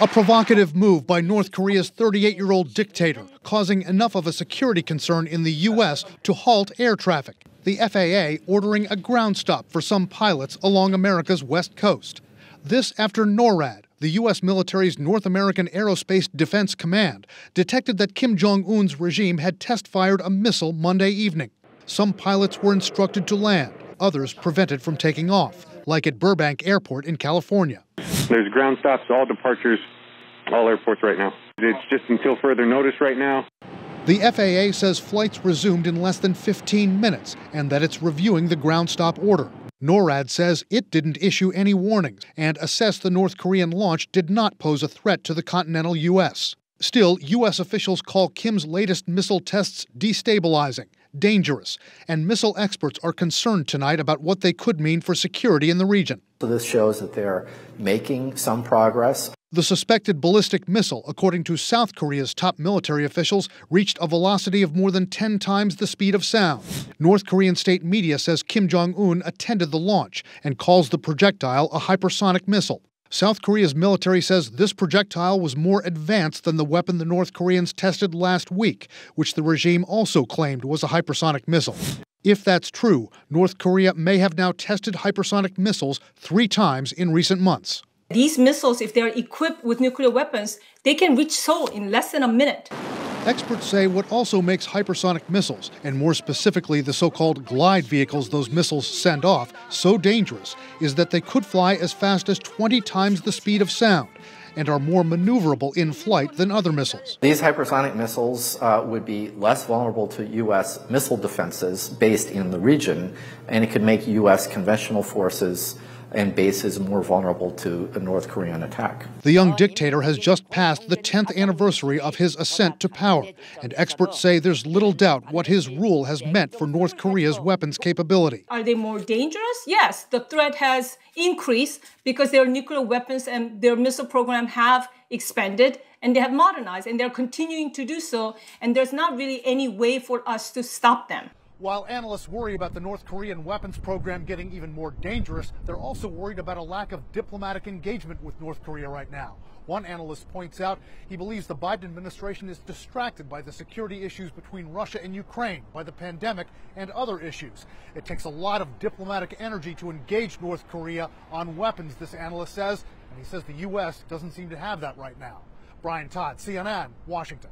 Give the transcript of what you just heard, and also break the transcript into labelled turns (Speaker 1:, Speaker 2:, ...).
Speaker 1: A provocative move by North Korea's 38-year-old dictator, causing enough of a security concern in the U.S. to halt air traffic. The FAA ordering a ground stop for some pilots along America's west coast. This after NORAD, the U.S. military's North American Aerospace Defense Command, detected that Kim Jong-un's regime had test-fired a missile Monday evening. Some pilots were instructed to land, others prevented from taking off, like at Burbank Airport in California.
Speaker 2: There's ground stops, all departures, all airports right now. It's just until further notice right now.
Speaker 1: The FAA says flights resumed in less than 15 minutes and that it's reviewing the ground stop order. NORAD says it didn't issue any warnings and assessed the North Korean launch did not pose a threat to the continental U.S. Still, U.S. officials call Kim's latest missile tests destabilizing, dangerous, and missile experts are concerned tonight about what they could mean for security in the region.
Speaker 3: So this shows that they're making some progress.
Speaker 1: The suspected ballistic missile, according to South Korea's top military officials, reached a velocity of more than 10 times the speed of sound. North Korean state media says Kim Jong-un attended the launch and calls the projectile a hypersonic missile. South Korea's military says this projectile was more advanced than the weapon the North Koreans tested last week, which the regime also claimed was a hypersonic missile. If that's true, North Korea may have now tested hypersonic missiles 3 times in recent months.
Speaker 4: These missiles, if they're equipped with nuclear weapons, they can reach Seoul in less than a minute.
Speaker 1: Experts say what also makes hypersonic missiles, and more specifically the so-called glide vehicles those missiles send off, so dangerous is that they could fly as fast as 20 times the speed of sound and are more maneuverable in flight than other missiles.
Speaker 3: These hypersonic missiles would be less vulnerable to U.S. missile defenses based in the region, and it could make U.S. conventional forces and bases more vulnerable to a North Korean attack.
Speaker 1: The young dictator has just passed the 10th anniversary of his ascent to power, and experts say there's little doubt what his rule has meant for North Korea's weapons capability.
Speaker 4: Are they more dangerous? Yes, the threat has increased because their nuclear weapons and their missile program have expanded and they have modernized and they're continuing to do so, and there's not really any way for us to stop them.
Speaker 1: While analysts worry about the North Korean weapons program getting even more dangerous, they're also worried about a lack of diplomatic engagement with North Korea right now. One analyst points out he believes the Biden administration is distracted by the security issues between Russia and Ukraine, by the pandemic, and other issues. It takes a lot of diplomatic energy to engage North Korea on weapons, this analyst says, and he says the U.S. doesn't seem to have that right now. Brian Todd, CNN, Washington.